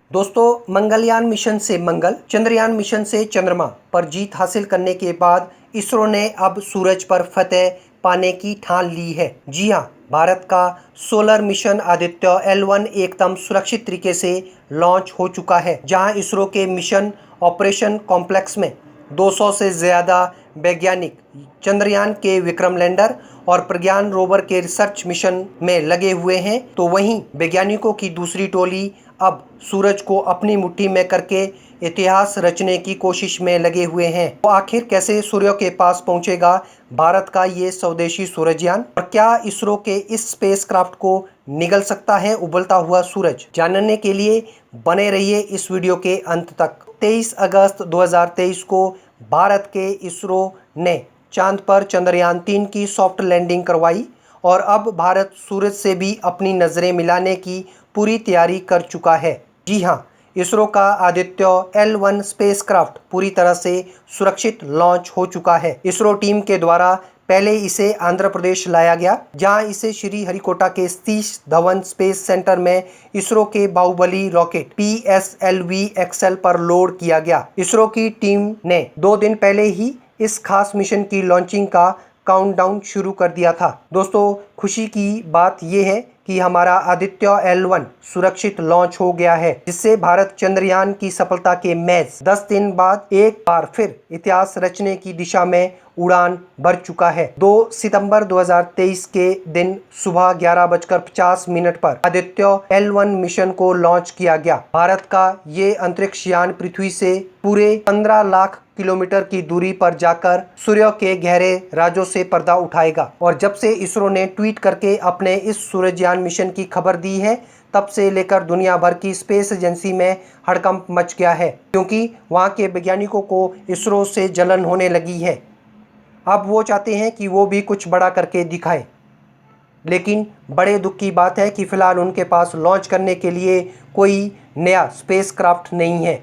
दोस्तों, मंगलयान मिशन से मंगल, चंद्रयान मिशन से चंद्रमा पर जीत हासिल करने के बाद इसरो ने अब सूरज पर फतह पाने की ठान ली है। जी हां, भारत का सोलर मिशन आदित्य L1 एकदम सुरक्षित तरीके से लॉन्च हो चुका है, जहां इसरो के मिशन ऑपरेशन कॉम्प्लेक्स में 200 से ज़्यादा वैज्ञानिक चंद्रयान के विक्रम लैंडर और प्रज्ञान रोवर के रिसर्च मिशन में लगे हुए हैं। तो वहीं वैज्ञानिकों की दूसरी टोली अब सूरज को अपनी मुट्ठी में करके इतिहास रचने की कोशिश में लगे हुए हैं। तो आखिर कैसे सूर्य के पास पहुंचेगा भारत का ये स्वदेशी सूरजयान, और क्या इसरो के इस स्पेसक्राफ्ट को निगल सकता है उबलता हुआ सूरज? जानने के लिए बने रहिए इस वीडियो के अंत तक। 23 अगस्त 2023 को भारत के इसरो ने चांद पर चंद्रयान 3 की सॉफ्ट लैंडिंग करवाई और अब भारत सूरज से भी अपनी नज़रें मिलाने की पूरी तैयारी कर चुका है। जी हां, इसरो का आदित्य L1 स्पेसक्राफ्ट पूरी तरह से सुरक्षित लॉन्च हो चुका है। इसरो टीम के द्वारा पहले इसे आंध्र प्रदेश लाया गया, जहां इसे श्री हरिकोटा के सतीश धवन स्पेस सेंटर में इसरो के बाहुबली रॉकेट PSLV XL पर लोड किया गया। इसरो की टीम ने 2 दिन पहले ही इस खास मिशन की लॉन्चिंग का काउंटडाउन शुरू कर दिया था। दोस्तों, खुशी की बात यह है कि हमारा आदित्य L1 सुरक्षित लॉन्च हो गया है, जिससे भारत चंद्रयान की सफलता के महज 10 दिन बाद एक बार फिर इतिहास रचने की दिशा में उड़ान भर चुका है। 2 सितंबर 2023 के दिन सुबह 11:50 पर आदित्य L1 मिशन को लॉन्च किया गया। भारत का ये अंतरिक्ष यान पृथ्वी से पूरे 15 लाख किलोमीटर की दूरी पर जाकर सूर्य के गहरे राजों से पर्दा उठाएगा। और जब से इसरो ने ट्वीट करके अपने इस सूरजयान मिशन की खबर दी है, तब से लेकर दुनिया भर की स्पेस एजेंसी में हड़कंप मच गया है, क्योंकि वहां के वैज्ञानिकों को इसरो से जलन होने लगी है। अब वो चाहते हैं कि वो भी कुछ बड़ा करके दिखाए, लेकिन बड़े दुख की बात है कि फिलहाल उनके पास लॉन्च करने के लिए कोई नया स्पेसक्राफ्ट नहीं है।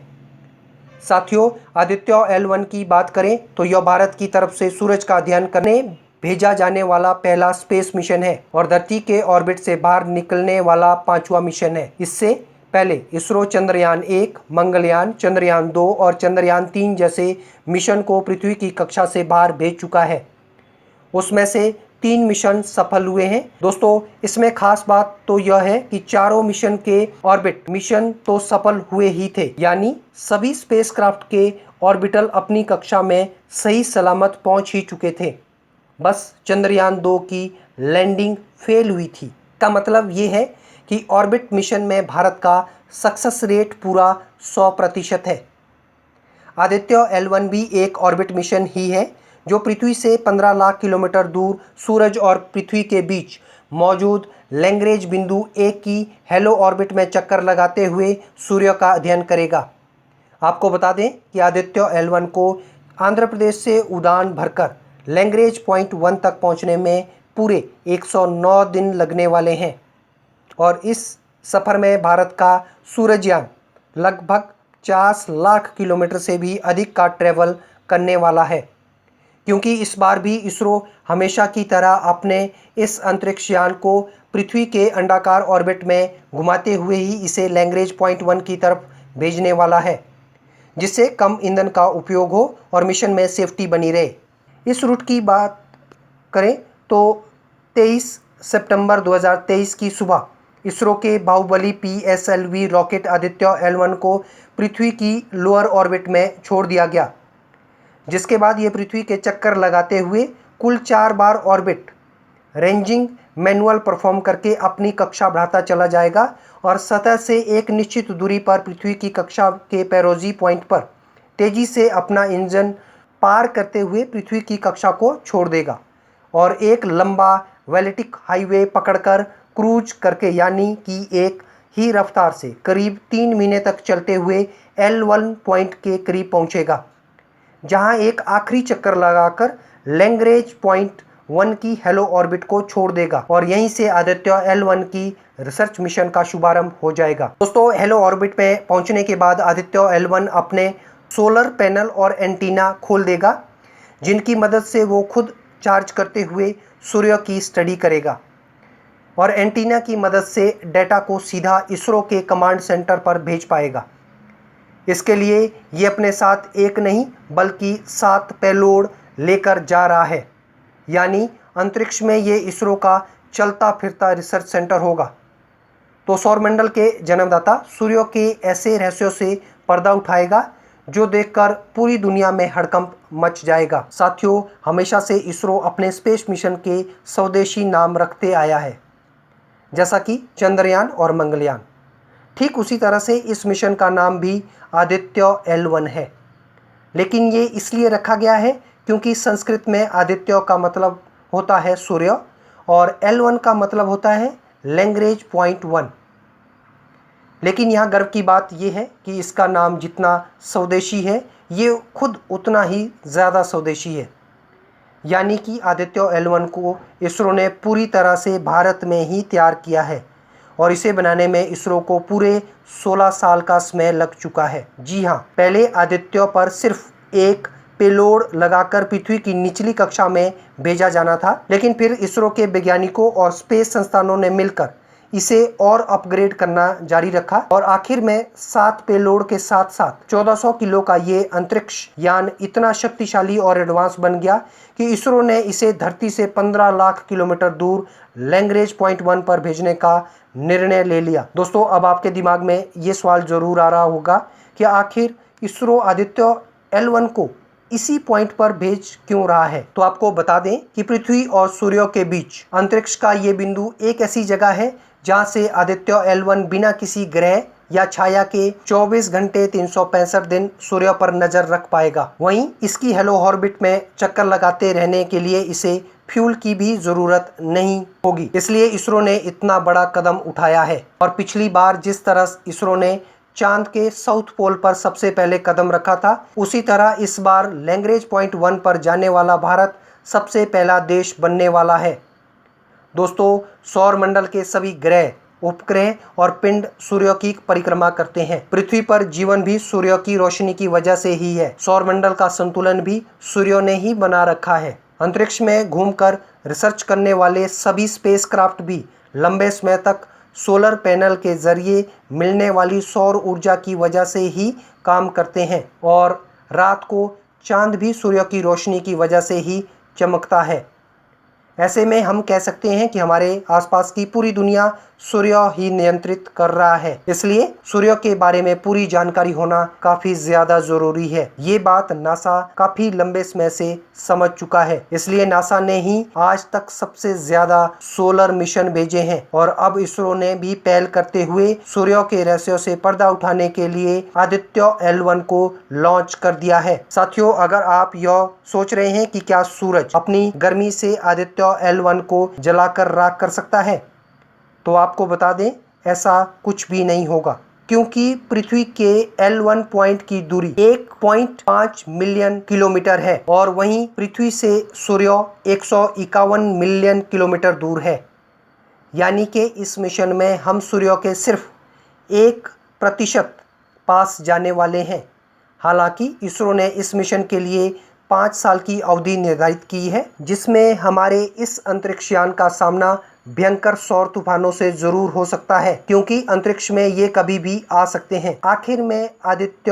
साथियों, आदित्य L1 की बात करें तो यह भारत की तरफ से सूरज का अध्ययन करने भेजा जाने वाला पहला स्पेस मिशन है और धरती के ऑर्बिट से बाहर निकलने वाला 5वां मिशन है। इससे पहले इसरो चंद्रयान 1, मंगलयान, चंद्रयान 2 और चंद्रयान 3 जैसे मिशन को पृथ्वी की कक्षा से बाहर भेज चुका है। उसमें से 3 मिशन सफल हुए हैं। दोस्तों, इसमें खास बात तो यह है कि चारों मिशन के ऑर्बिट मिशन तो सफल हुए ही थे, यानी सभी स्पेसक्राफ्ट के ऑर्बिटल अपनी कक्षा में सही सलामत पहुंच ही चुके थे। बस चंद्रयान 2 की लैंडिंग फेल हुई थी। का मतलब ये है कि ऑर्बिट मिशन में भारत का सक्सेस रेट पूरा 100% है। आदित्य L1 भी एक ऑर्बिट मिशन ही है, जो पृथ्वी से 15 लाख किलोमीटर दूर सूरज और पृथ्वी के बीच मौजूद लैग्रेंज बिंदु 1 की हेलो ऑर्बिट में चक्कर लगाते हुए सूर्य का अध्ययन करेगा। आपको बता दें कि आदित्य L1 को आंध्र प्रदेश से उड़ान भरकर लैग्रेंज पॉइंट 1 तक पहुंचने में पूरे 109 दिन लगने वाले हैं और इस सफ़र में भारत का सूरजयान लगभग 50 लाख किलोमीटर से भी अधिक का ट्रैवल करने वाला है, क्योंकि इस बार भी इसरो हमेशा की तरह अपने इस अंतरिक्ष यान को पृथ्वी के अंडाकार ऑर्बिट में घुमाते हुए ही इसे लैग्रेंज पॉइंट 1 की तरफ भेजने वाला है, जिससे कम ईंधन का उपयोग हो और मिशन में सेफ्टी बनी रहे। इस रूट की बात करें तो 23 सितंबर 2023 की सुबह इसरो के Baahubali PSLV rocket Aditya L1 को पृथ्वी की लोअर ऑर्बिट में छोड़ दिया गया, जिसके बाद ये पृथ्वी के चक्कर लगाते हुए कुल 4 बार ऑर्बिट रेंजिंग मैनुअल परफॉर्म करके अपनी कक्षा बढ़ाता चला जाएगा और सतह से एक निश्चित दूरी पर पृथ्वी की कक्षा के पेरोजी पॉइंट पर तेजी से अपना इंजन पार करते हुए पृथ्वी की कक्षा को छोड़ देगा और एक लंबा वैलेटिक हाईवे पकड़कर क्रूज करके, यानी कि एक ही रफ्तार से करीब 3 महीने तक चलते हुए L1 पॉइंट के करीब पहुंचेगा, जहां एक आखिरी चक्कर लगाकर लैग्रेंज पॉइंट 1 की हेलो ऑर्बिट को छोड़ देगा और यहीं से आदित्य L1 की रिसर्च मिशन का शुभारंभ हो जाएगा। दोस्तों, हेलो ऑर्बिट में पहुंचने के बाद आदित्य L1 अपने सोलर पैनल और एंटीना खोल देगा, जिनकी मदद से वो खुद चार्ज करते हुए सूर्य की स्टडी करेगा। और एंटीना की मदद से डेटा को सीधा इसरो के कमांड सेंटर पर भेज पाएगा। इसके लिए ये अपने साथ एक नहीं बल्कि 7 पेलोड लेकर जा रहा है, यानी अंतरिक्ष में ये इसरो का चलता फिरता रिसर्च सेंटर होगा। तो सौरमंडल के जन्मदाता सूर्य के ऐसे रहस्यों से पर्दा उठाएगा जो देखकर पूरी दुनिया में हड़कंप मच जाएगा। साथियों, हमेशा से इसरो अपने स्पेस मिशन के स्वदेशी नाम रखते आया है, जैसा कि चंद्रयान और मंगलयान। ठीक उसी तरह से इस मिशन का नाम भी आदित्य L1 है, लेकिन ये इसलिए रखा गया है क्योंकि संस्कृत में आदित्य का मतलब होता है सूर्य और L1 का मतलब होता है लैग्रेंज पॉइंट 1। लेकिन यहाँ गर्व की बात यह है कि इसका नाम जितना स्वदेशी है ये खुद उतना ही ज़्यादा स्वदेशी है, यानी कि आदित्य L1 को इसरो ने पूरी तरह से भारत में ही तैयार किया है और इसे बनाने में इसरो को पूरे 16 साल का समय लग चुका है। जी हाँ, पहले आदित्य पर सिर्फ एक पेलोड लगाकर पृथ्वी की निचली कक्षा में भेजा जाना था, लेकिन फिर इसरो के वैज्ञानिकों और स्पेस संस्थानों ने मिलकर इसे और अपग्रेड करना जारी रखा और आखिर में 7 पेलोड के साथ साथ 1400 किलो का ये अंतरिक्ष यान इतना शक्तिशाली और एडवांस बन गया कि इसरो ने इसे धरती से 15 लाख किलोमीटर दूर लैग्रेंज पॉइंट 1 पर भेजने का निर्णय ले लिया। दोस्तों, अब आपके दिमाग में ये सवाल जरूर आ रहा होगा कि आखिर इसरो आदित्य L1 को इसी पॉइंट पर भेज क्यों रहा है। तो आपको बता दें कि पृथ्वी और सूर्य के बीच अंतरिक्ष का ये बिंदु एक ऐसी जगह है जहां से आदित्य L1 बिना किसी ग्रह या छाया के 24 घंटे 365 दिन सूर्य पर नजर रख पाएगा। वहीं इसकी हेलो ऑर्बिट में चक्कर लगाते रहने के लिए इसे फ्यूल की भी जरूरत नहीं होगी, इसलिए इसरो ने इतना बड़ा कदम उठाया है। और पिछली बार जिस तरह इसरो ने चांद के साउथ पोल पर सबसे पहले कदम रखा था, उसी तरह इस बार लैग्रेंज पॉइंट 1 पर जाने वाला भारत सबसे पहला देश बनने वाला है। दोस्तों, सौरमंडल के सभी ग्रह, उपग्रह और पिंड सूर्य की परिक्रमा करते हैं। पृथ्वी पर जीवन भी सूर्य की रोशनी की वजह से ही है। सौरमंडल का संतुलन भी सूर्य ने ही बना रखा है। अंतरिक्ष में घूमकर रिसर्च करने वाले सभी स्पेसक्राफ्ट भी लंबे समय तक सोलर पैनल के जरिए मिलने वाली सौर ऊर्जा की वजह से ही काम करते हैं और रात को चांद भी सूर्य की रोशनी की वजह से ही चमकता है। ऐसे में हम कह सकते हैं कि हमारे आसपास की पूरी दुनिया सूर्य ही नियंत्रित कर रहा है, इसलिए सूर्य के बारे में पूरी जानकारी होना काफी ज्यादा जरूरी है। ये बात नासा काफी लंबे समय से समझ चुका है, इसलिए नासा ने ही आज तक सबसे ज्यादा सोलर मिशन भेजे हैं और अब इसरो ने भी पहल करते हुए सूर्य के रहस्यों से पर्दा उठाने के लिए आदित्य L1 को लॉन्च कर दिया है। साथियों, अगर आप यह सोच रहे हैं कि क्या सूरज अपनी गर्मी से आदित्य L1 को जलाकर राख कर सकता है, तो आपको बता दें ऐसा कुछ भी नहीं होगा, क्योंकि पृथ्वी के L1 पॉइंट की दूरी 1.5 मिलियन किलोमीटर है और वहीं पृथ्वी से सूर्य 151 मिलियन किलोमीटर दूर है। यानी कि इस मिशन में हम सूर्य के सिर्फ 1% पास जाने वाले हैं। हालांकि इसरो ने इस मिशन के लिए 5 साल की अवधि निर्धारित की है, जिसमें हमारे इस अंतरिक्षयान का सामना भयंकर सौर तूफानों से जरूर हो सकता है, क्योंकि अंतरिक्ष में ये कभी भी आ सकते हैं। आखिर में आदित्य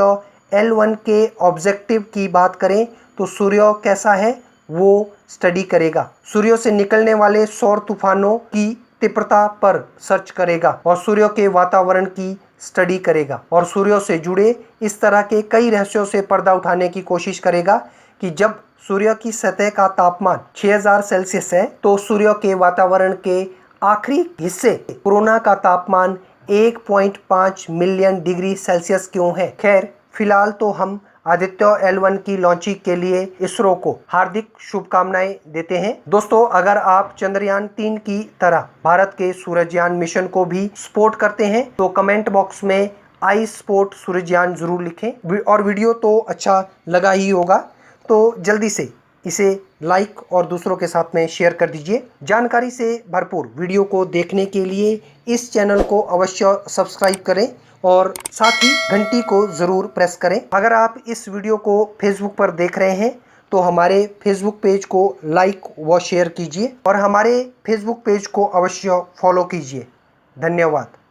L1 के ऑब्जेक्टिव की बात करें तो सूर्य कैसा है वो स्टडी करेगा, सूर्य से निकलने वाले सौर तूफानों की तीव्रता पर सर्च करेगा और सूर्य के वातावरण की स्टडी करेगा और सूर्य से जुड़े इस तरह के कई रहस्यों से पर्दा उठाने की कोशिश करेगा कि जब सूर्य की सतह का तापमान 6000 सेल्सियस है तो सूर्य के वातावरण के आखिरी हिस्से कोरोना का तापमान 1.5 मिलियन डिग्री सेल्सियस क्यों है। खैर, फिलहाल तो हम आदित्य L1 की लॉन्चिंग के लिए इसरो को हार्दिक शुभकामनाएं देते हैं। दोस्तों, अगर आप चंद्रयान 3 की तरह भारत के सूरजयान मिशन को भी सपोर्ट करते हैं तो कमेंट बॉक्स में आई सपोर्ट सूरजयान जरूर लिखें और वीडियो तो अच्छा लगा ही होगा तो जल्दी से इसे लाइक और दूसरों के साथ में शेयर कर दीजिए। जानकारी से भरपूर वीडियो को देखने के लिए इस चैनल को अवश्य सब्सक्राइब करें और साथ ही घंटी को ज़रूर प्रेस करें। अगर आप इस वीडियो को फेसबुक पर देख रहे हैं तो हमारे फेसबुक पेज को लाइक व शेयर कीजिए और हमारे फेसबुक पेज को अवश्य फॉलो कीजिए। धन्यवाद।